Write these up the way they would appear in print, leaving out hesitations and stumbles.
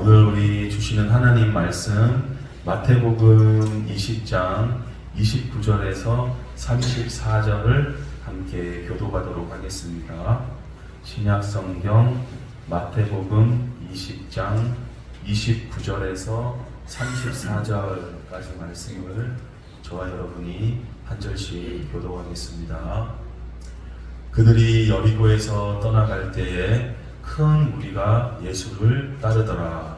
오늘 우리 주시는 하나님 말씀 마태복음 20장 29절에서 34절을 함께 교도하도록 하겠습니다. 신약성경 마태복음 20장 29절에서 34절까지 말씀을 저와 여러분이 한 절씩 교도하겠습니다. 그들이 여리고에서 떠나갈 때에 큰 무리가 예수를 따르더라.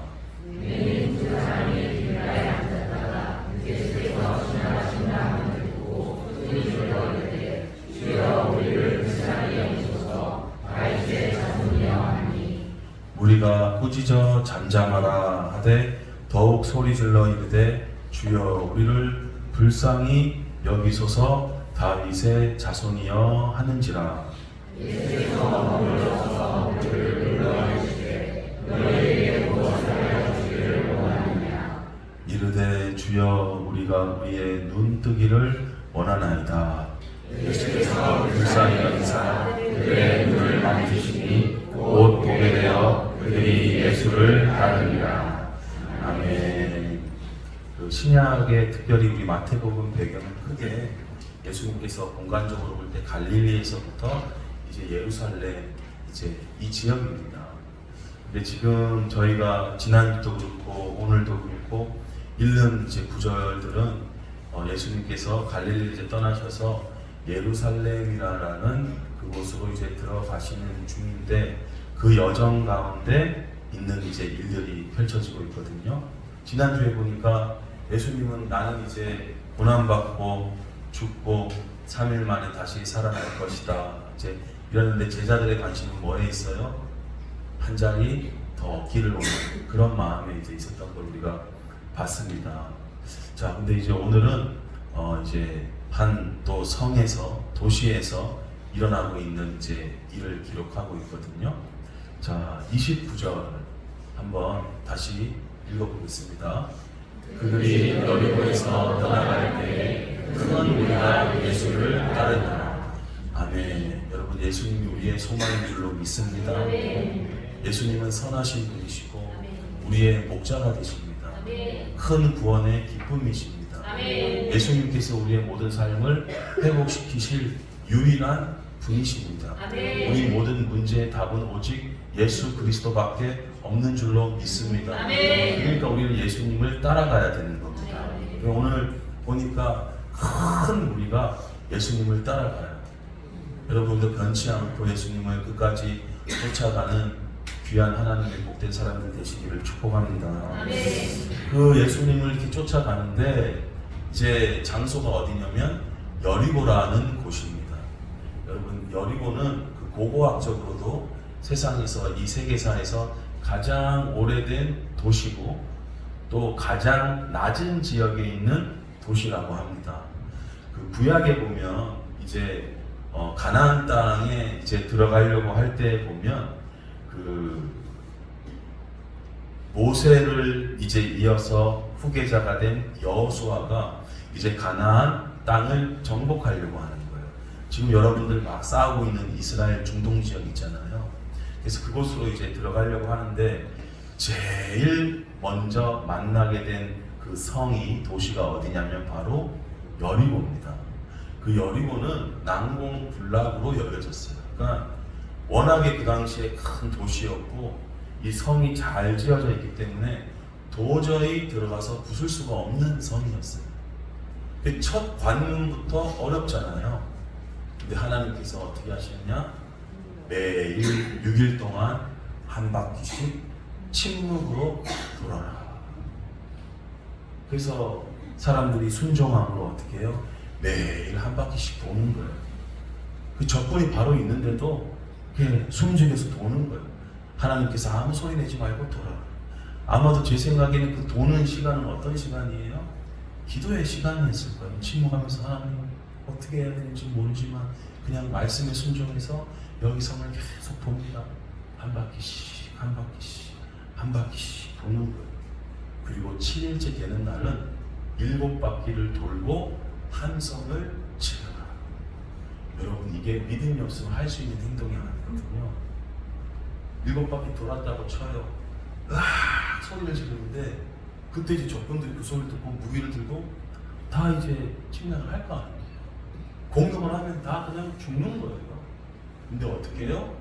우리가 꾸짖어 잠잠하라 하되 더욱 소리질러 이르되 주여 우리를 불쌍히 여기소서 다윗의 자손이여 하는지라. 이르되 주여 우리가 우리의 눈뜨기를 원하나이다. 예수께서 불쌍히 여기사 그들의 눈을 만지시니 곧 보게 되어 그들이 예수를 따르니라. 아멘. 신약의 특별히 우리 마태복음 배경은 크게 예수님께서 공간적으로 볼 때 갈릴리에서부터 이제 예루살렘 이제 이 지역입니다. 근데 지금 저희가 지난주도 그렇고 오늘도 그렇고 읽는 이제 구절들은 예수님께서 갈릴리 이제 떠나셔서 예루살렘이라는 그곳으로 이제 들어가시는 중인데 그 여정 가운데 있는 이제 일들이 펼쳐지고 있거든요. 지난주에 보니까 예수님은 나는 이제 고난받고 죽고 3일 만에 다시 살아날 것이다. 이제 이러는데 제자들의 관심은 뭐에 있어요? 한 자리 더 길을 오는 그런 마음에 이제 있었던 걸 우리가 봤습니다. 자, 근데 이제 오늘은 이제 한 또 성에서 도시에서 일어나고 있는 이제 일을 기록하고 있거든요. 자, 29절 한번 다시 읽어보겠습니다. 그들이 여리고에서 떠나갈 때에 큰 무리가 예수를 따르더라. 아멘. 여러분, 예수님이 우리의 소망인 줄로 믿습니다. 예수님은 선하신 분이시고 우리의 목자가 되십니다. 큰 구원의 기쁨이십니다. 예수님께서 우리의 모든 삶을 회복시키실 유일한 분이십니다. 우리 모든 문제의 답은 오직 예수 그리스도밖에 없는 줄로 믿습니다. 그러니까 우리는 예수님을 따라가야 되는 겁니다. 오늘 보니까 큰 무리가 예수님을 따라가요. 여러분도 변치 않고 예수님을 끝까지 쫓아가는 귀한 하나님의 복된 사람들 되시기를 축복합니다. 그 예수님을 이렇게 쫓아가는데 이제 장소가 어디냐면 여리고라는 곳입니다. 여러분, 여리고는 그 고고학적으로도 세상에서 이 세계사에서 가장 오래된 도시고 또 가장 낮은 지역에 있는 도시라고 합니다. 그 구약에 보면 이제 가나안 땅에 이제 들어가려고 할 때 보면 그 모세를 이제 이어서 후계자가 된 여호수아가 이제 가나안 땅을 정복하려고 하는 거예요. 지금 여러분들 막 싸우고 있는 이스라엘 중동 지역 있잖아요. 그래서 그곳으로 이제 들어가려고 하는데 제일 먼저 만나게 된 그 성이 도시가 어디냐면 바로 여리고입니다. 그 여리고는 난공불락으로 여겨졌어요. 그러니까 워낙에 그 당시에 큰 도시였고 이 성이 잘 지어져 있기 때문에 도저히 들어가서 부술 수가 없는 성이었어요. 첫 관문부터 어렵잖아요. 근데 하나님께서 어떻게 하시느냐? 매일 6일 동안 한 바퀴씩 침묵으로 돌아라. 그래서 사람들이 순종함으로 어떻게 해요? 매일 한 바퀴씩 도는 거예요. 그 적군이 바로 있는데도 그냥 숨죽여서 도는 거예요. 하나님께서 아무 소리 내지 말고 돌아라. 아마도 제 생각에는 그 도는 시간은 어떤 시간이에요? 기도의 시간이었을 거예요. 침묵하면서 하나님 어떻게 해야 되는지 모르지만 그냥 말씀에 순종해서 여기 성을 계속 봅니다. 한 바퀴씩 한 바퀴씩 한 바퀴씩 도는 거예요. 그리고 7일째 되는 날은 7바퀴를 돌고 한 성을 지켜라. 여러분, 이게 믿음이 없으면 할 수 있는 행동이 아니거든요. 7바퀴 돌았다고 쳐요. 소리를 지르는데 그때 이제 적군들이 그 소리를 듣고 무기를 들고 다 이제 침략을 할 거 아니에요. 공격을 하면 다 그냥 죽는 거예요. 근데 어떻게 해요?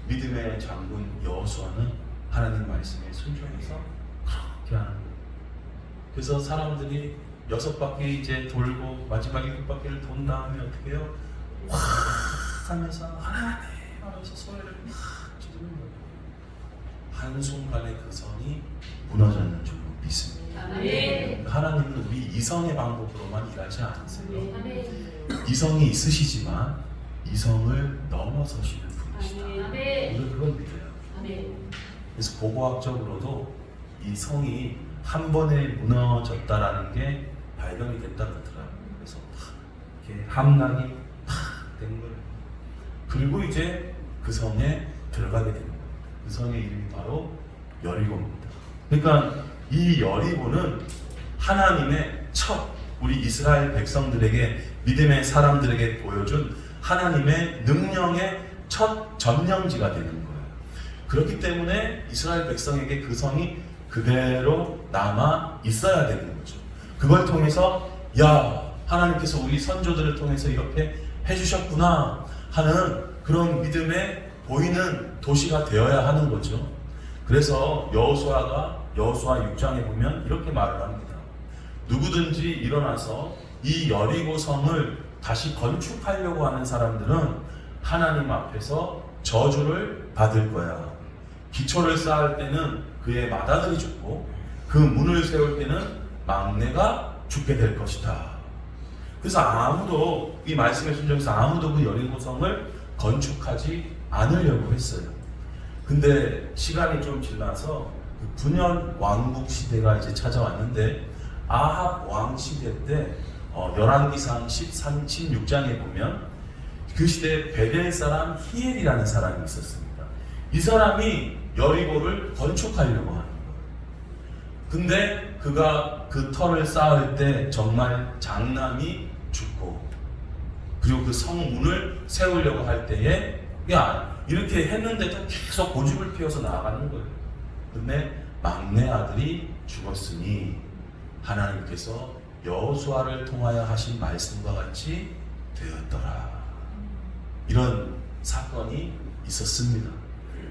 믿음의 장군 여호수아는 하나님 말씀에 순종해서 그렇게 하는 거예요. 그래서 사람들이 6바퀴 이제 돌고 마지막 7바퀴를 돈 다음에 어떻게 해요? 확 하면서 하나님 하면서 소리를 확 지르는 거예요. 한순간에 그 성이 무너졌는 줄 믿습니다. 아멘. 하나님은 우리 이성의 방법으로만 일하지 않으세요. 아멘. 이성이 있으시지만 이성을 넘어서시는 분이시다. 아멘. 우리는 그걸 믿어요. 아멘. 그래서 고고학적으로도 이 성이 한 번에 무너졌다라는 게 발견이 됐다 그러더라고요. 그래서 이렇게 함락이 된 거예요. 그리고 이제 그 성에 들어가게 된 거예요. 그 성의 이름이 바로 여리고입니다. 그러니까 이 여리고는 하나님의 첫 우리 이스라엘 백성들에게 믿음의 사람들에게 보여준 하나님의 능력의 첫 점령지가 되는 거예요. 그렇기 때문에 이스라엘 백성에게 그 성이 그대로 남아 있어야 되는 거죠. 그걸 통해서 야 하나님께서 우리 선조들을 통해서 이렇게 해주셨구나 하는 그런 믿음에 보이는 도시가 되어야 하는 거죠. 그래서 여호수아 6장에 보면 이렇게 말을 합니다. 누구든지 일어나서 이 여리고성을 다시 건축하려고 하는 사람들은 하나님 앞에서 저주를 받을 거야. 기초를 쌓을 때는 그의 맏아들이 죽고 그 문을 세울 때는 막내가 죽게 될 것이다. 그래서 아무도 이 말씀에 순종해서 아무도 그 여리고성을 건축하지 않으려고 했어요. 근데 시간이 좀 지나서 그 분열 왕국 시대가 이제 찾아왔는데 아합 왕 시대 때 열왕기상 16장에 보면 그 시대에 베델 사람 히엘이라는 사람이 있었습니다. 이 사람이 여리고를 건축하려고 하는 거예요. 근데 그가 그 터를 쌓을 때 정말 장남이 죽고 그리고 그 성문을 세우려고 할 때에 야 이렇게 했는데도 계속 고집을 피워서 나아가는 거예요. 근데 막내 아들이 죽었으니 하나님께서 여호수아를 통하여 하신 말씀과 같이 되었더라. 이런 사건이 있었습니다.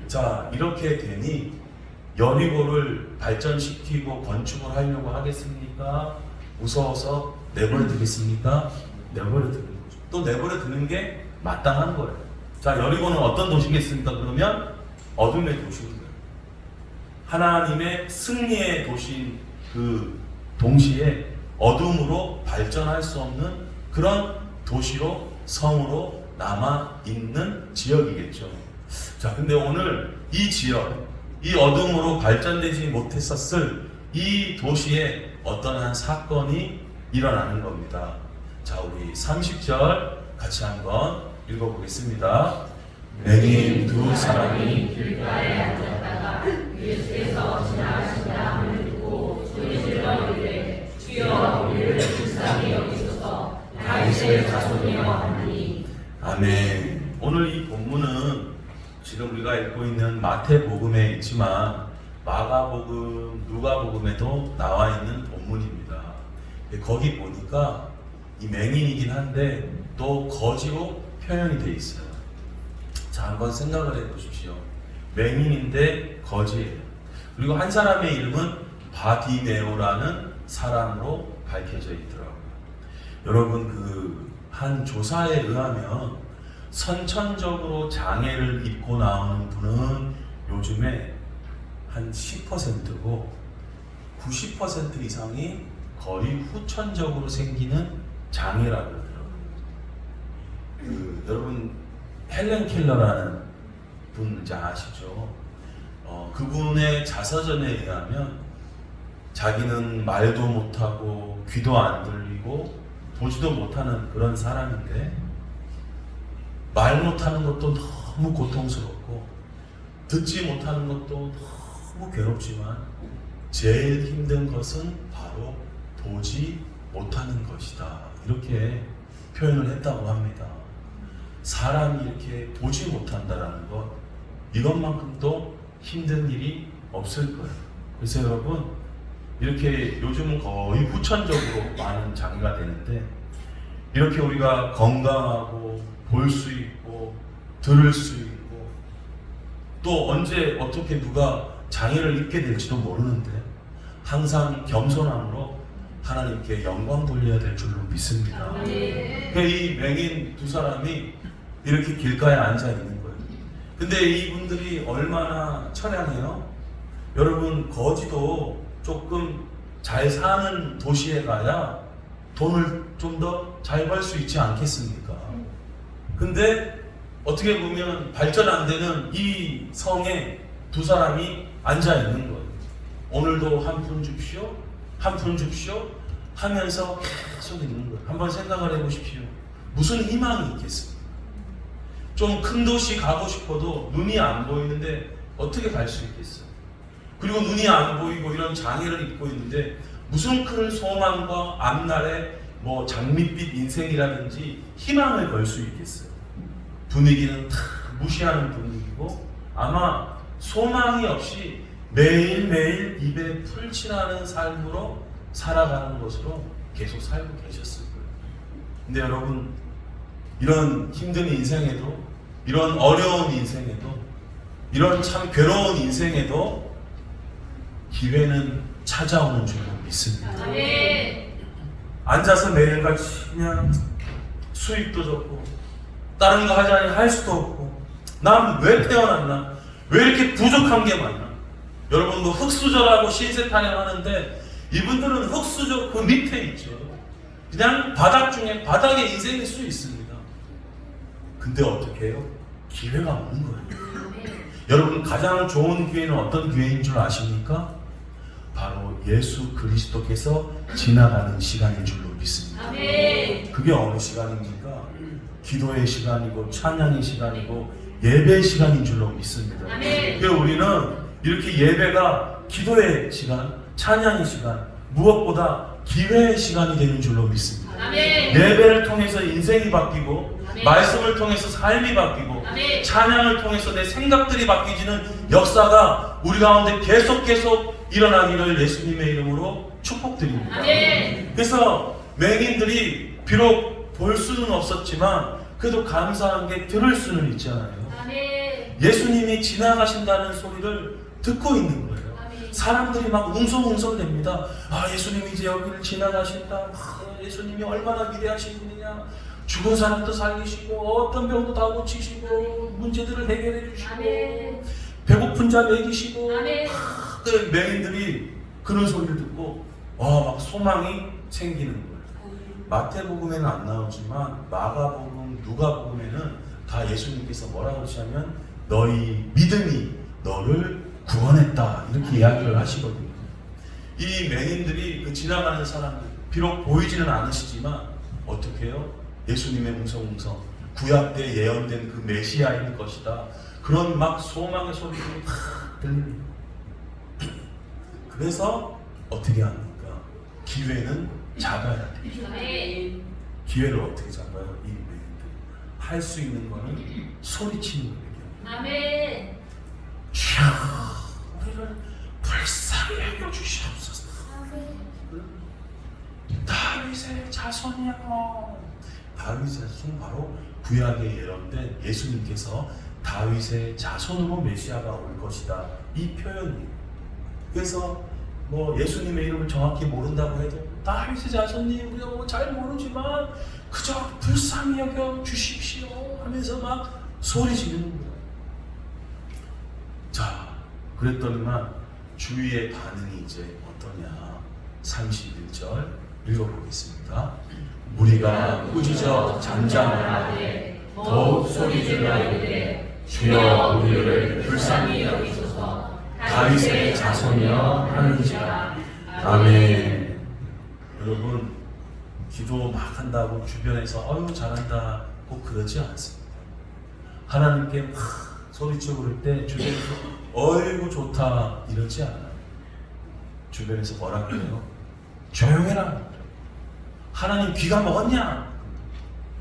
자 이렇게 되니 여리고를 발전시키고 건축을 하려고 하겠습니까? 무서워서 내버려 두겠습니까? 내버려 두는 거죠. 또 내버려 두는 게 마땅한 거예요. 자 여리고는 어떤 도시겠습니까? 그러면 어둠의 도시인 거예요. 하나님의 승리의 도시인 그 동시에 어둠으로 발전할 수 없는 그런 도시로 성으로 남아있는 지역이겠죠. 자 근데 오늘 이 지역 이 어둠으로 발전되지 못했었을 이 도시에 어떤 한 사건이 일어나는 겁니다. 자 우리 30절 같이 한번 읽어보겠습니다. 맹인 두 사람이 길가에 앉았다가 예수께서 지나가신다 함을 듣고 소리 질러 이르되 주여 우리를 불쌍히 여기소서 다윗의 자손이여 하니. 아멘. 오늘 이 본문은 지금 우리가 읽고 있는 마태복음에 있지만 마가복음, 누가복음에도 나와 있는 본문입니다. 거기 보니까 이 맹인이긴 한데 또 거지로 표현이 되어 있어요. 자 한번 생각을 해보십시오. 맹인인데 거지예요. 그리고 한 사람의 이름은 바디메오라는 사람으로 밝혀져 있더라고요. 여러분 그 한 조사에 의하면 선천적으로 장애를 입고 나오는 분은 요즘에 한 10%고 90% 이상이 거의 후천적으로 생기는 장애라고 그러더라고요. 여러분 헬렌 켈러라는 분 이제 아시죠? 그분의 자서전에 의하면 자기는 말도 못하고 귀도 안 들리고 보지도 못하는 그런 사람인데 말 못하는 것도 너무 고통스럽고 듣지 못하는 것도 너무 괴롭지만 제일 힘든 것은 바로 보지 못하는 것이다. 이렇게 표현을 했다고 합니다. 사람이 이렇게 보지 못한다라는 것 이것만큼도 힘든 일이 없을 거예요. 그래서 여러분, 이렇게 요즘은 거의 후천적으로 많은 장애가 되는데, 이렇게 우리가 건강하고 볼 수 있고 들을 수 있고 또 언제 어떻게 누가 장애를 입게 될지도 모르는데 항상 겸손함으로 하나님께 영광 돌려야 될 줄로 믿습니다. 그러니까 이 맹인 두 사람이 이렇게 길가에 앉아 있는 거예요. 근데 이분들이 얼마나 처량해요? 여러분, 거지도 조금 잘 사는 도시에 가야 돈을 좀 더 잘 벌 수 있지 않겠습니까? 근데 어떻게 보면 발전 안 되는 이 성에 두 사람이 앉아 있는 거예요. 오늘도 한 푼 줍시오, 한 푼 줍시오 하면서 계속 있는 거예요. 한번 생각을 해보십시오. 무슨 희망이 있겠습니까? 좀 큰 도시 가고 싶어도 눈이 안 보이는데 어떻게 갈 수 있겠어요? 그리고 눈이 안 보이고 이런 장애를 입고 있는데 무슨 큰 소망과 앞날에 뭐 장밋빛 인생이라든지 희망을 걸 수 있겠어요? 분위기는 다 무시하는 분위기고 아마 소망이 없이 매일매일 입에 풀칠하는 삶으로 살아가는 것으로 계속 살고 계셨을 거예요. 근데 여러분, 이런 힘든 인생에도, 이런 어려운 인생에도, 이런 참 괴로운 인생에도 기회는 찾아오는 줄로 믿습니다. 앉아서 매일같이 그냥 수입도 적고 다른 거 하자니 할 수도 없고 난 왜 태어났나? 왜 이렇게 부족한 게 많나? 여러분, 뭐 흙수저라고 신세타령 하는데 이분들은 흙수저 그 밑에 있죠. 그냥 바닥 중에 바닥의 인생일 수 있습니다. 근데 어떻게 해요? 기회가 오는 거예요. 여러분, 가장 좋은 기회는 어떤 기회인 줄 아십니까? 바로 예수 그리스도께서 지나가는 시간인 줄로 믿습니다. 그게 어느 시간입니까? 기도의 시간이고 찬양의 시간이고 예배의 시간인 줄로 믿습니다. 그래서 우리는 이렇게 예배가 기도의 시간, 찬양의 시간, 무엇보다 기회의 시간이 되는 줄로 믿습니다. 예배를 통해서 인생이 바뀌고 말씀을 통해서 삶이 바뀌고 찬양을 통해서 내 생각들이 바뀌지는 역사가 우리 가운데 계속 일어나기를 예수님의 이름으로 축복드립니다. 그래서 맹인들이 비록 볼 수는 없었지만 그래도 감사한 게 들을 수는 있잖아요. 예수님이 지나가신다는 소리를 듣고 있는 거예요. 사람들이 막 웅성웅성됩니다. 아, 예수님이 이제 여기를 지나가신다. 아, 예수님이 얼마나 위대하신 분이냐. 죽은 사람도 살리시고 어떤 병도 다 고치시고 문제들을 해결해 주시고 배고픈 자 먹이시고. 그 맹인들이 그런 소리를 듣고 막 소망이 생기는 거예요. 마태복음에는 안 나오지만 마가복음, 누가복음에는 다 예수님께서 뭐라고 하시냐면 너희 믿음이 너를 구원했다 이렇게 이야기를 하시거든요. 이 맹인들이 그 지나가는 사람들, 비록 보이지는 않으시지만 어떻게 해요? 예수님의 웅성웅성, 구약 때 예언된 그 메시아일 것이다, 그런 막 소망의 소리들이 팍 들립니다. 그래서 어떻게 합니까? 기회는 잡아야 돼요. 기회를 어떻게 잡아요? 이 맹인들 할 수 있는 거는 소리치는 거예요. 주여, 우리를 불쌍히 여겨 주시옵소서. 다윗의 자손이여. 다윗의 자손, 바로 구약에 예언된 예수님께서 다윗의 자손으로 메시아가 올 것이다, 이 표현이에요. 그래서 뭐 예수님의 이름을 정확히 모른다고 해도 다윗의 자손님, 우리가 뭐 잘 모르지만 그저 불쌍히 여겨 주십시오 하면서 막 소리 지르는 거예요. 자, 그랬더니만 주위의 반응이 이제 어떠냐. 31절 읽어보겠습니다. 무리가 꾸짖어 잠잠하되 더욱 소리질러 이르되 주여 우리를 불쌍히 여기소서. 다윗의 자손이여 하는지라. 아멘. 여러분, 기도 막 한다고 주변에서 어휴 잘한다 꼭 그러지 않습니다. 하나님께 막 소리치고 그럴 때 주변에서 어이구 좋다 이러지 않아요. 주변에서 뭐라 그래요? 조용해라. 하나님 귀가 먹었냐?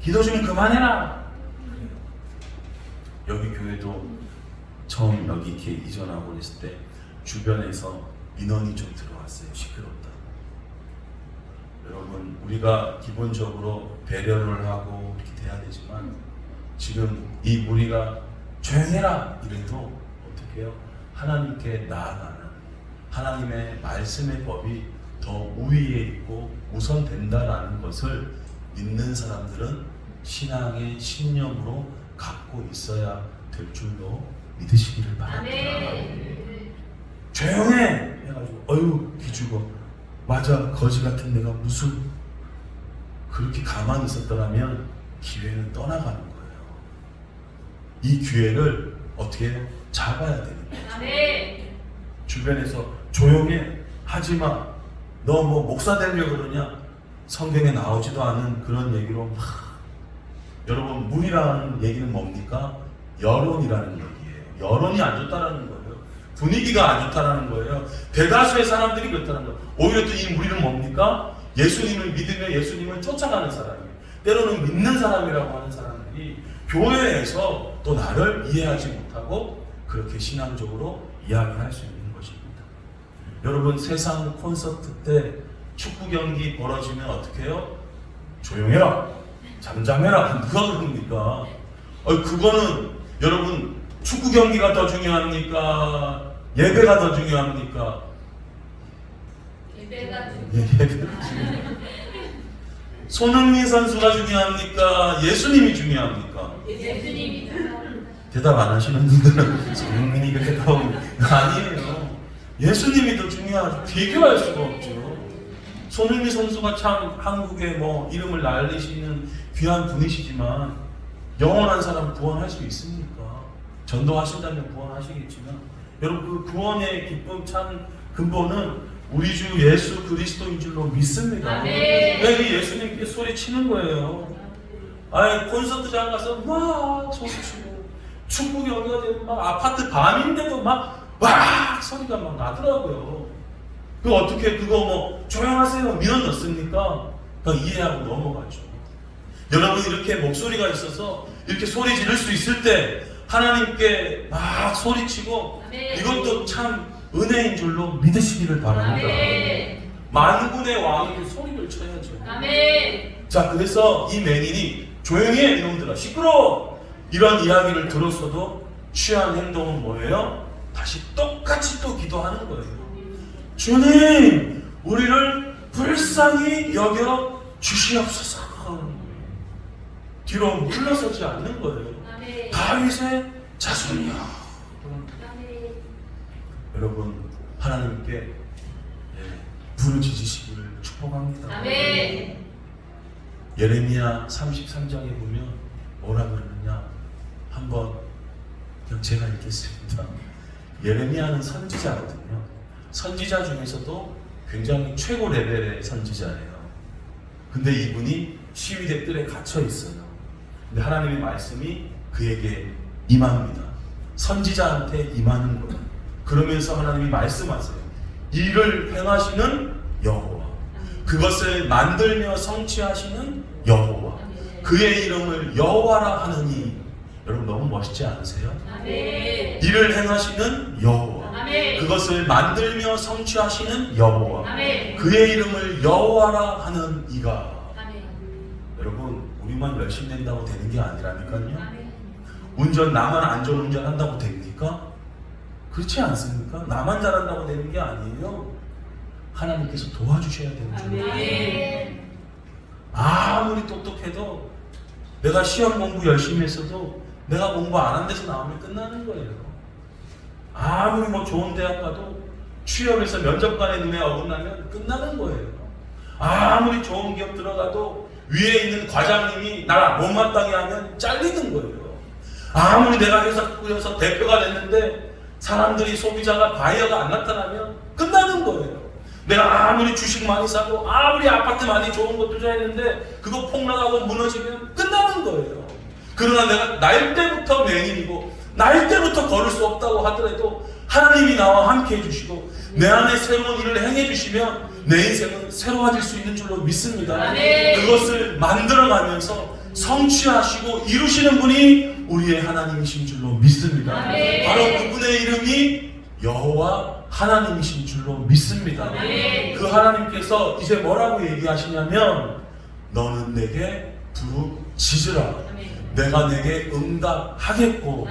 기도 좀 그만해라. 여기 교회도 처음 여기 이렇게 이전하고 있을 때 주변에서 민원이 좀 들어왔어요. 시끄럽다. 여러분, 우리가 기본적으로 배려를 하고 이렇게 돼야 되지만 지금 이 무리가 조용해라 이래도 어떻게 해요? 하나님께 나아가는 하나님의 말씀의 법이 더 우위에 있고 우선된다라는 것을 믿는 사람들은 신앙의 신념으로 갖고 있어야 될 줄로 믿으시기를 바랍니다. 조용해 해가지고 어휴 기죽어. 맞아, 거지 같은 내가 무슨. 그렇게 가만히 있었더라면 기회는 떠나가는 거예요. 이 기회를 어떻게 해요? 잡아야 되는 거죠. 주변에서 조용해, 하지마, 너 뭐 목사 되려고 그러냐, 성경에 나오지도 않은 그런 얘기로 막. 여러분, 무리라는 얘기는 뭡니까? 여론이라는 얘기예요. 여론이 안 좋다라는 거예요. 분위기가 안 좋다라는 거예요. 대다수의 사람들이 그렇다는 거예요. 오히려 또 이 무리는 뭡니까? 예수님을 믿으며 예수님을 쫓아가는 사람이에요. 때로는 믿는 사람이라고 하는 사람들이 교회에서 또 나를 이해하지 못하고 그렇게 신앙적으로 이야기할 수 있는 것입니다. 여러분, 세상 콘서트 때 축구 경기 벌어지면 어떻게 해요? 조용해라, 잠잠해라. 누가 그럽니까? 그거는 여러분, 축구 경기가 더 중요합니까? 예배가 더 중요합니까? 예배가 중요합니다. 손흥민 선수가 중요합니까? 예수님이 중요합니까? 예수님이 대답 안 하시는 분들은 손흥민이 그렇게 나오면 아니에요. 예수님이 더 중요하죠. 비교할 수가 없죠. 손흥민 선수가 참 한국에 뭐 이름을 날리시는 귀한 분이시지만 영원한 사람 구원할 수 있습니까? 전도하신다면 구원하시겠지만 여러분, 그 구원의 기쁨 참 근본은 우리 주 예수 그리스도인 줄로 믿습니다. 왜 예수님께 소리치는 거예요? 아니, 콘서트장 가서 막 소리치고 축구 경기가 되면 막 아파트 밤인데도 막 소리가 막 나더라고요. 그 어떻게 그거 뭐 조용하세요 민원 넣습니까? 그냥 이해하고 넘어가죠. 여러분, 이렇게 목소리가 있어서 이렇게 소리 지를 수 있을 때 하나님께 막 소리치고 이것도 참 은혜인 줄로 믿으시기를 바랍니다. 만군의 왕이 소리를 쳐야죠. 자, 그래서 이 맹인이 조용히 해 이놈들아, 시끄러워, 이런 이야기를 들었어도 취한 행동은 뭐예요? 다시 똑같이 또 기도하는 거예요. 주님, 우리를 불쌍히 여겨 주시옵소서. 뒤로 물러서지 않는 거예요. 다윗의 자손이야. 여러분, 하나님께 부르짖으시기를 축복합니다. 예레미야 33장에 보면 뭐라 그러느냐, 한번 그냥 제가 읽겠습니다. 예레미야는 선지자거든요. 선지자 중에서도 굉장히 최고 레벨의 선지자예요. 근데 이분이 시위대 뜰에 갇혀 있어요. 근데 하나님의 말씀이 그에게 임합니다. 선지자한테 임하는 거예요. 그러면서 하나님이 말씀하세요. 이를 행하시는 여호와, 그것을 만들며 성취하시는 여호와, 그의 이름을 여호와라 하느니. 여러분, 너무 멋있지 않으세요? 이를 행하시는 여호와, 그것을 만들며 성취하시는 여호와, 그의 이름을 여호와라 하는 이가. 여러분, 우리만 열심히 된다고 되는 게 아니라니까요. 운전 나만 안전운전 한다고 됩니까? 그렇지 않습니까? 나만 잘한다고 되는 게 아니에요. 하나님께서 도와주셔야 되는 줄. 아무리 똑똑해도, 내가 시험 공부 열심히 했어도 내가 공부 안 한 데서 나오면 끝나는 거예요. 아무리 뭐 좋은 대학 가도 취업해서 면접관의 눈에 어긋나면 끝나는 거예요. 아무리 좋은 기업 들어가도 위에 있는 과장님이 나를 못마땅해 하면 잘리는 거예요. 아무리 내가 회사 꾸려서 대표가 됐는데 사람들이, 소비자가 바이어가 안 나타나면 끝나는 거예요. 내가 아무리 주식 많이 사고 아무리 아파트 많이 좋은 거 투자했는데 그거 폭락하고 무너지면 끝나는 거예요. 그러나 내가 날 때부터 맹인이고 날 때부터 걸을 수 없다고 하더라도 하나님이 나와 함께 해주시고 내 안에 새로운 일을 행해 주시면 내 인생은 새로워질 수 있는 줄로 믿습니다. 그것을 만들어가면서 성취하시고 이루시는 분이 우리의 하나님이신 줄로 믿습니다. 바로 그분의 이름이 여호와 하나님이신 줄로 믿습니다. 그 하나님께서 이제 뭐라고 얘기하시냐면 너는 내게 부르짖으라. 내가 내게 응답하겠고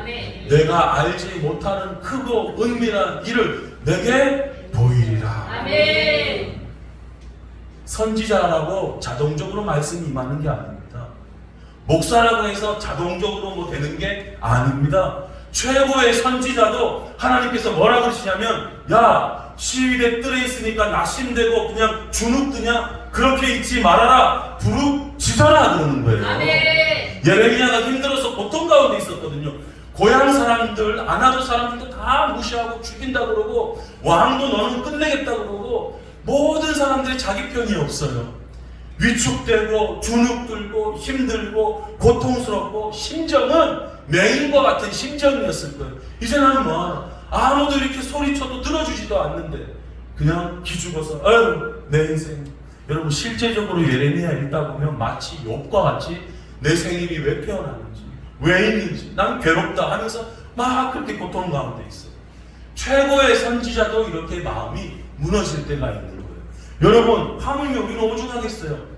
내가 알지 못하는 크고 은밀한 일을 내게 보이리라. 선지자라고 자동적으로 말씀이 임하는 게 아닙니다. 목사라고 해서 자동적으로 뭐 되는 게 아닙니다. 최고의 선지자도 하나님께서 뭐라 그러시냐면 야 시위대 뜰에 있으니까 낙심되고 그냥 주눅드냐 그렇게 있지 말아라 부르짖어라 그러는 거예요. 예레미야가 힘들어서 고통 가운데 있었거든요. 고향 사람들 아나도 사람들도 다 무시하고 죽인다 그러고 왕도 너는 끝내겠다 그러고 모든 사람들이 자기 편이 없어요. 위축되고 주눅들고 힘들고 고통스럽고 심정은 맹인과 같은 심정이었을 거예요. 이제 나는 뭐하나 아무도 이렇게 소리쳐도 들어주지도 않는데 그냥 기죽어서 아유 내 인생. 여러분 실제적으로 예레미야 읽다 보면 마치 욥과 같이 내 생일이 왜 태어났는지 왜 있는지 난 괴롭다 하면서 막 그렇게 고통 가운데 있어요. 최고의 선지자도 이렇게 마음이 무너질 때가 있는 거예요. 여러분 하물며 우리는 오죽하겠어요.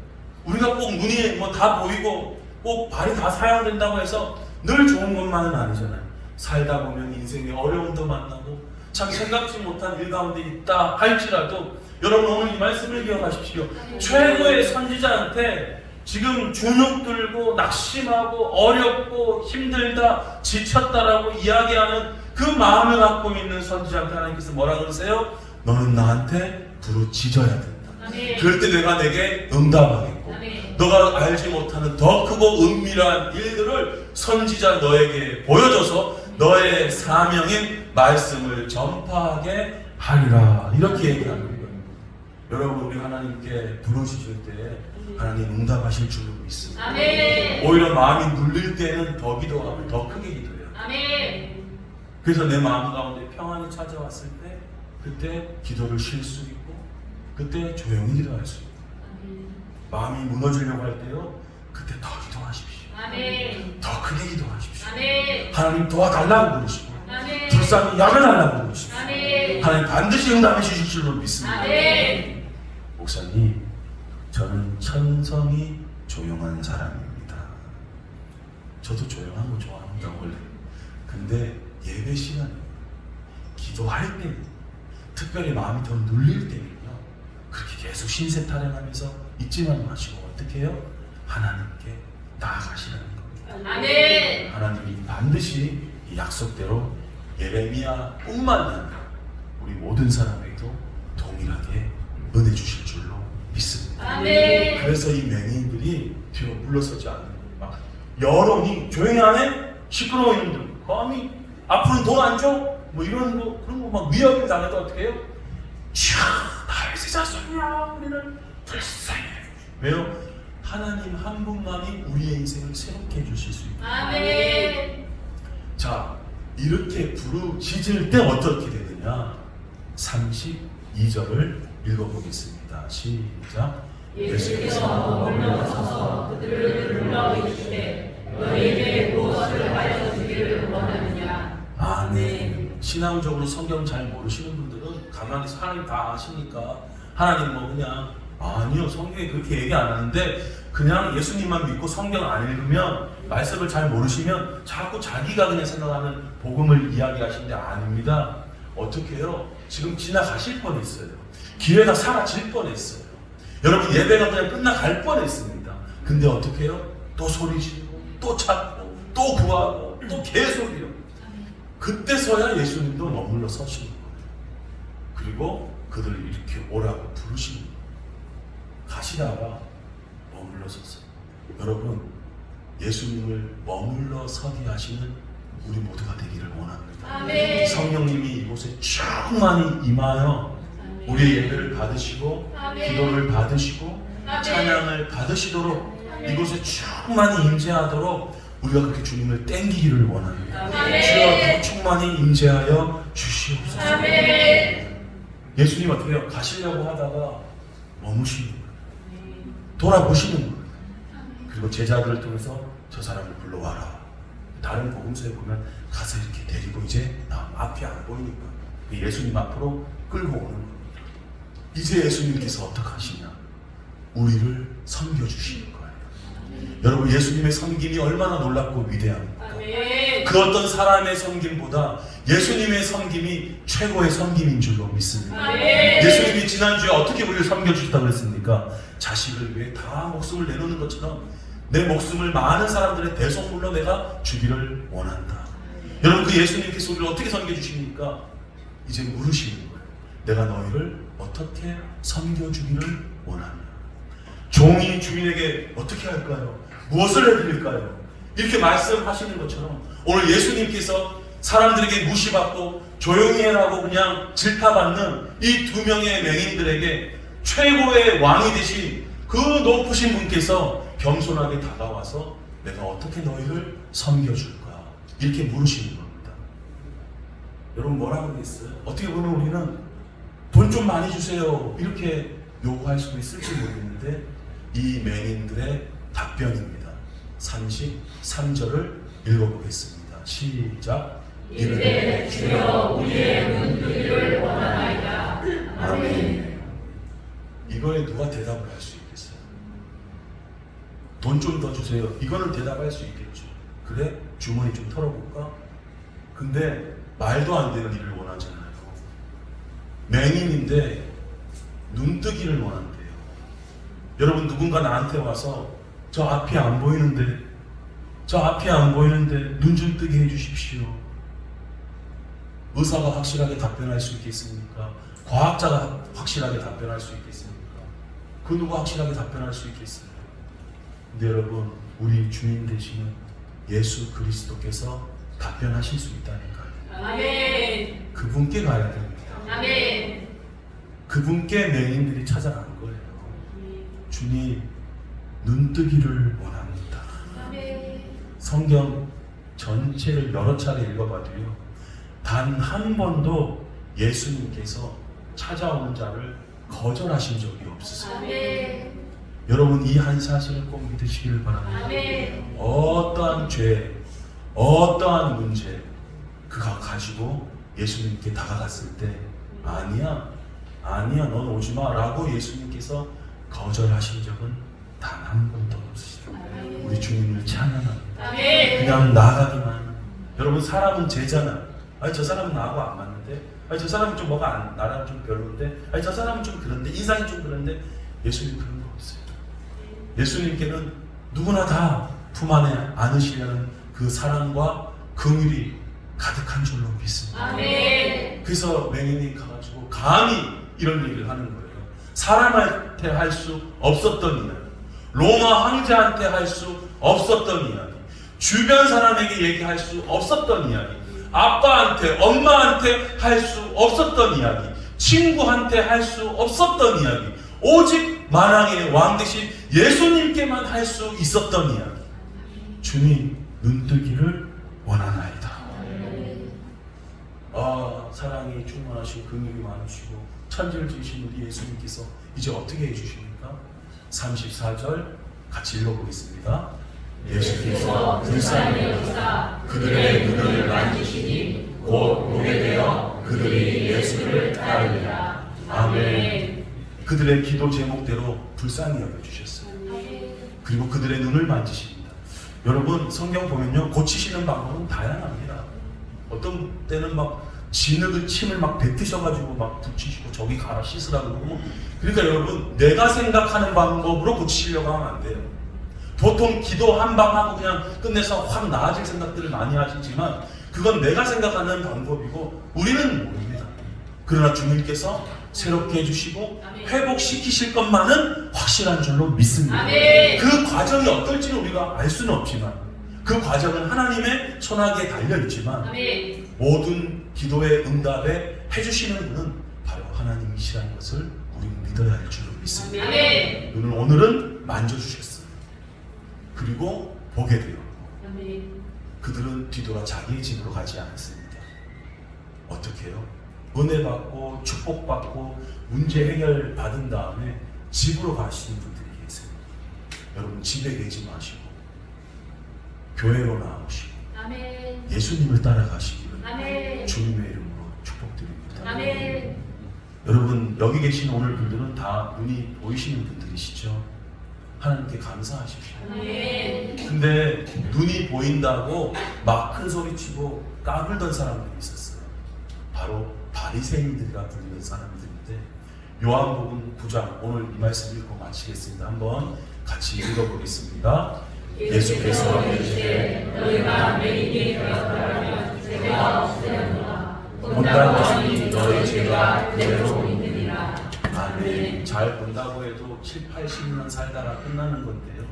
우리가 꼭 눈이 뭐 다 보이고 꼭 발이 다 사용된다고 해서 늘 좋은 것만은 아니잖아요. 살다 보면 인생에 어려움도 만나고 참 생각지 못한 일 가운데 있다 할지라도 여러분 오늘 이 말씀을 기억하십시오. 최고의 선지자한테 지금 주눅 들고 낙심하고 어렵고 힘들다 지쳤다라고 이야기하는 그 마음을 갖고 있는 선지자한테 하나님께서 뭐라 그러세요? 너는 나한테 부르짖어야 된다. 그럴 때 내가 내게 응답하겠고 너가 알지 못하는 더 크고 은밀한 일들을 선지자 너에게 보여줘서 너의 사명인 말씀을 전파하게 하리라. 이렇게 얘기하는 거예요. 여러분 우리 하나님께 부르짖을 때 하나님 응답하실 줄로 믿습니다. 오히려 마음이 눌릴 때는 더 기도하고 더 크게 기도해요. 그래서 내 마음 가운데 평안이 찾아왔을 때 그때 기도를 쉴 수 있고 그때 조용히 기도할 수 있고 마음이 무너지려고 할 때요 그때 더 기도하십시오. 더 크게 기도하십시오. 하나님 도와달라고 부르시고 불쌍히 약을달라고 부르시고 하나님 반드시 응답해 주실 줄로 믿습니다. 목사님 저는 천성이 조용한 사람입니다. 저도 조용한 거 좋아합니다 원래. 근데 예배 시간에 기도할 때는 특별히 마음이 더 눌릴 때는요 그렇게 계속 신세 타령하면서 잊지만 마시고 어떻게 해요? 하나님께 나아가시라는 겁니다. 하나님이 반드시 이 약속대로 예레미야뿐만 아니라 우리 모든 사람에게도 동일하게 은혜 주실 줄로 믿습니다. 그래서 이 맹인들이 뒤로 물러서지 않는 거예요. 막 여론이 조용히 하네? 시끄러워 있는데 감히 앞으로는 돈 안 줘? 뭐 이런 거 그런 거 막 위협을 당해도 어떻게 해요? 다윗의 자손이야 우리는 불쌍해. 왜요? 하나님 한 분만이 우리의 인생을 새롭게 해주실 수 있다. 자 이렇게 부르짖을 때 어떻게 되느냐 32절을 읽어보겠습니다. 시작. 예수께서 머물러 서서 그들을 불러이르시되 너희에게 무엇을 하여 주기를 원하느냐. 아멘. 신앙적으로 성경 잘 모르시는 분들은 가만히 하나님 다 아시니까 하나님 뭐 그냥 아니요 성경에 그렇게 얘기 안 하는데 그냥 예수님만 믿고 성경 안 읽으면 말씀을 잘 모르시면 자꾸 자기가 그냥 생각하는 복음을 이야기하시는데 아닙니다. 어떻게 해요? 지금 지나가실 뻔했어요. 기회가 사라질 뻔했어요. 여러분 예배가 그냥 끝나갈 뻔했습니다. 근데 어떻게 해요? 또 소리 지르고 또 찾고 또 구하고 또 계속이요. 그때서야 예수님도 머물러 서시는 거예요. 그리고 그들을 이렇게 오라고 부르시는 거예요. 가시다가 머물러 섰어요. 여러분 예수님을 머물러 서게 하시는 우리 모두가 되기를 원합니다. 성령님이 이곳에 충만히 임하여 우리의 예배를 받으시고 기도를 받으시고 찬양을 받으시도록 이곳에 충만히 임재하도록 우리가 그렇게 주님을 땡기기를 원합니다. 주여 더 충만히 임재하여 주시옵소서. 예수님 어떻게 해요? 가시려고 하다가 머무시는 거예요. 돌아보시는 거예요. 그리고 제자들을 통해서 저 사람을 불러와라. 다른 복음서에 보면 가서 이렇게 데리고 이제 나 앞이 안 보이니까 예수님 앞으로 끌고 오는 겁니다. 이제 예수님께서 어떻게 하시냐? 우리를 섬겨주시는 거예요. 여러분, 예수님의 섬김이 얼마나 놀랍고 위대합니까? 아멘. 그 어떤 사람의 섬김보다 예수님의 섬김이 최고의 섬김인 줄로 믿습니다. 아멘. 예수님이 지난주에 어떻게 우리를 섬겨주셨다고 했습니까? 자식을 위해 다 목숨을 내놓는 것처럼 내 목숨을 많은 사람들의 대속물로 내가 주기를 원한다. 여러분, 그 예수님께서 우리를 어떻게 섬겨주십니까? 이제 물으시는 거예요. 내가 너희를 어떻게 섬겨주기를 원하냐? 종이 주인에게 어떻게 할까요? 무엇을 해드릴까요? 이렇게 말씀하시는 것처럼 오늘 예수님께서 사람들에게 무시받고 조용히 해라고 그냥 질타받는 이 두 명의 맹인들에게 최고의 왕이 되신 그 높으신 분께서 겸손하게 다가와서 내가 어떻게 너희를 섬겨줄까? 이렇게 물으시는 겁니다. 여러분, 뭐라고 그랬어요? 어떻게 보면 우리는 돈 좀 많이 주세요 이렇게 요구할 수도 있을지 모르겠는데 이 맹인들의 답변입니다. 33절을 읽어보겠습니다. 시작. 이르되 주여 우리의 눈뜨기를 원하나이다. 아멘. 이거에 누가 대답을 할 수 있겠어요? 돈 좀 더 주세요. 이거는 대답할 수 있겠죠. 그래? 주머니 좀 털어볼까? 근데 말도 안 되는 일을 원하잖아요. 맹인인데 눈뜨기를 원한대요. 여러분, 누군가 나한테 와서 저 앞이 안 보이는데 눈 좀 뜨게 해주십시오. 의사가 확실하게 답변할 수 있겠습니까? 과학자가 확실하게 답변할 수 있겠습니까? 그 누가 확실하게 답변할 수 있겠어요? 근데 여러분, 우리 주인 되시는 예수 그리스도께서 답변하실 수 있다니까요. 아멘. 그분께 가야 됩니다. 아멘. 그분께 맹인들이 찾아간 거예요. 주님, 눈뜨기를 원합니다. 아멘. 성경 전체를 여러 차례 읽어봐도요, 단 한 번도 예수님께서 찾아오는 자를 거절하신 적이 없으세요. 아멘. 여러분, 이 한 사실을 꼭 믿으시기를 바랍니다. 아멘. 어떠한 죄, 어떠한 문제 그가 가지고 예수님께 다가갔을 때 아니야 넌 오지마 라고 예수님께서 거절하신 적은 단 한 번도 없으시죠. 우리 주님을 찬양합니다. 아멘. 그냥 나가기만. 여러분, 사람은 죄잖아. 아니, 저 사람은 나하고 안 맞는데, 아니, 저 사람은 좀 나랑 좀 별론데, 아니, 저 사람은 좀 그런데, 인상이 좀 그런데. 예수님 그런 거 없어요. 예수님께는 누구나 다 품 안에 안으시려는 그 사랑과 긍휼이 가득한 줄로 믿습니다. 아멘. 그래서 맹인이 가가지고 감히 이런 얘기를 하는 거예요. 사람한테 할 수 없었던 이야기, 로마 황제한테 할 수 없었던 이야기, 주변 사람에게 얘기할 수 없었던 이야기, 아빠한테, 엄마한테 할 수 없었던 이야기, 친구한테 할 수 없었던 이야기, 오직 만왕의 왕 되신 예수님께만 할 수 있었던 이야기. 주님, 눈뜨기를 원하나이다. 사랑이 충만하시고 긍휼이 많으시고 천지를 지으신 우리 예수님께서 이제 어떻게 해주십니까? 34절 같이 읽어보겠습니다. 예수께서 불쌍히 여기사 그들의 눈을 만지시니 곧 보게 되어 그들이 예수를 따르니라. 아멘. 그들의 기도 제목대로 불쌍히 여겨주셨어요. 그리고 그들의 눈을 만지십니다. 여러분, 성경 보면요, 고치시는 방법은 다양합니다. 어떤 때는 막 진흙을 침을 막 뱉으셔가지고 막 붙이시고 저기 가라 씻으라고 그러고. 그러니까 여러분, 내가 생각하는 방법으로 고치시려고 하면 안 돼요. 보통 기도 한 방 하고 그냥 끝내서 확 나아질 생각들을 많이 하시지만 그건 내가 생각하는 방법이고 우리는 모릅니다. 그러나 주님께서 새롭게 해주시고 회복시키실 것만은 확실한 줄로 믿습니다. 아멘. 그 과정이 어떨지는 우리가 알 수는 없지만 그 과정은 하나님의 손아귀에 달려있지만 아멘. 모든 기도의 응답에 해주시는 분은 바로 하나님이시라는 것을 우리는 믿어야 할 줄로 믿습니다. 아멘. 눈을 오늘은 만져주셨어요. 그리고 보게 되었고 아멘. 그들은 뒤돌아 자기의 집으로 가지 않았습니다. 어떻게 해요? 은혜 받고 축복 받고 문제 해결 받은 다음에 집으로 가시는 분들이 계세요. 여러분, 집에 계지 마시고 교회로 나오시고 아멘. 예수님을 따라가시기를 아멘. 주님의 이름으로 축복드립니다. 아멘. 여러분 여기 계신 오늘 분들은 다 눈이 보이시는 분들이시죠? 하나님께 감사하십시오. 아멘. 근데 눈이 보인다고 막 큰 소리치고 까불던 사람들이 있었어요. 바로 바리새인들이라 불리는 사람들인데 요한복음 9장 오늘 이 말씀 읽고 마치겠습니다. 한번 같이 읽어보겠습니다. 예수께서 이르시되 너희가 맹인이 되었다면 죄가 없으려니와 본다더니 너희 죄가 그대로 있느니라. 아멘. 잘 본다고 해도 7, 80년 살다가 끝나는 건데요.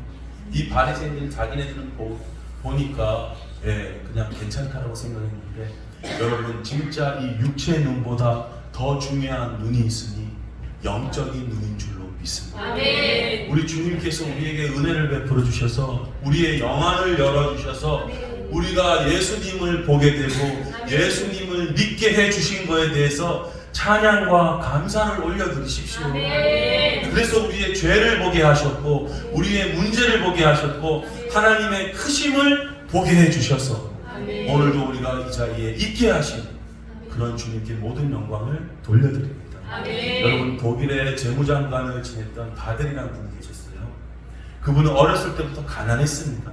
이 바리새인들 자기네들은 보니까 그냥 괜찮다라고 생각했는데 여러분 진짜 이 육체의 눈보다 더 중요한 눈이 있으니 영적인 눈인 줄로 믿습니다. 아멘. 우리 주님께서 우리에게 은혜를 베풀어 주셔서 우리의 영안을 열어 주셔서 우리가 예수님을 보게 되고 예수님을 믿게 해 주신 것에 대해서 찬양과 감사를 올려드리십시오. 아멘. 그래서 우리의 죄를 보게 하셨고 우리의 문제를 보게 하셨고 하나님의 크심을 보게 해 주셔서 아멘. 오늘도 우리가 이 자리에 있게 하신 그런 주님께 모든 영광을 돌려드립니다. 아멘. 여러분 독일의 재무장관을 지냈던 바델이라는 분이 계셨어요. 그분은 어렸을 때부터 가난했습니다.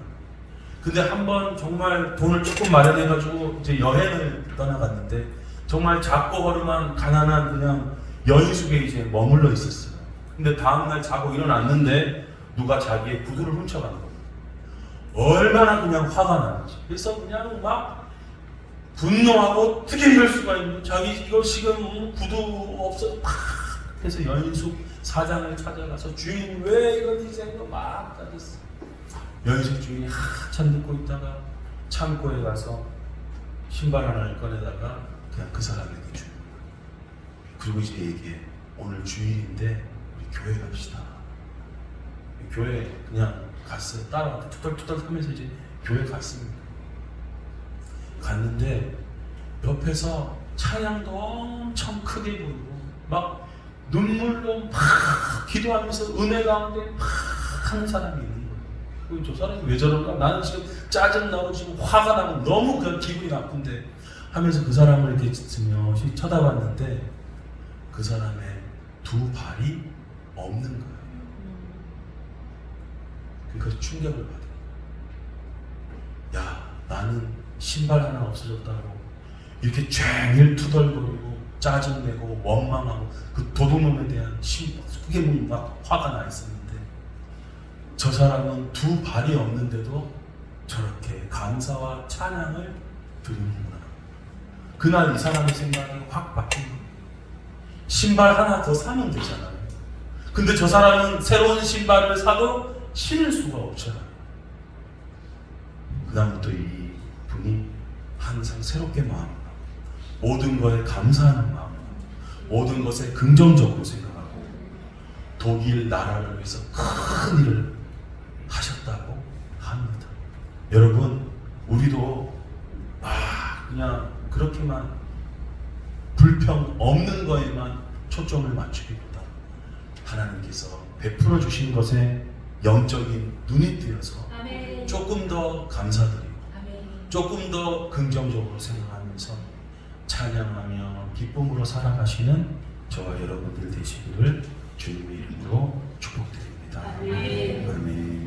근데 한번 정말 돈을 조금 마련해가지고 이제 여행을 떠나갔는데 정말 작고 허름한 가난한 그냥 여인숙에 이제 머물러 있었어요. 근데 다음날 자고 일어났는데 누가 자기의 구두를 훔쳐간 거예요. 얼마나 그냥 화가 나는지. 그래서 그냥 막 분노하고 어떻게 이럴 수가 있는 자기 이거 지금 구두 없어 막 해서 여인숙 사장을 찾아가서 주인 왜 이런 희생을 막 따졌어. 여인숙 주인이 한참 듣고 있다가 창고에 가서 신발 하나를 꺼내다가 그냥 그 사람에게 줍니다. 그리고 이제 얘기해. 오늘 주일인데 우리 교회 갑시다. 교회 그냥 갔어요. 따라왔다. 투덜투덜 하면서 이제 교회 갔습니다. 갔는데 옆에서 찬양도 엄청 크게 부르고 막 눈물로 막 기도하면서 은혜 가운데 막 하는 사람이 있는 거예요. 저 사람이 왜 저럴까? 나는 지금 짜증나고 지금 화가 나고 너무 그냥 기분이 나쁜데 하면서 그 사람을 이렇게 스며시 쳐다봤는데 그 사람의 두 발이 없는 거예요. 그래서 충격을 받아요. 야, 나는 신발 하나 없어졌다고 이렇게 쟁일 투덜거리고 짜증내고 원망하고 그 도둑놈에 대한 그게 막 화가 나 있었는데 저 사람은 두 발이 없는데도 저렇게 감사와 찬양을 드리는구나. 그날 이 사람의 생각이 확 바뀐 거예요. 신발 하나 더 사면 되잖아요. 근데 저 사람은 새로운 신발을 사도 신을 수가 없잖아요. 그다음부터 이 분이 항상 새롭게 마음을 모든 것에 감사하는 마음, 모든 것에 긍정적으로 생각하고 독일 나라를 위해서 큰 일을 하셨다고 합니다. 여러분, 우리도 그냥 그렇게만 불평 없는 거에만 초점을 맞추기보다 하나님께서 베풀어 주신 것에 영적인 눈이 뜨여서 아멘. 조금 더 감사드리고 아멘. 조금 더 긍정적으로 생각하면서 찬양하며 기쁨으로 살아가시는 저와 여러분들 되시기를 주님의 이름으로 축복드립니다. 아멘. 아멘.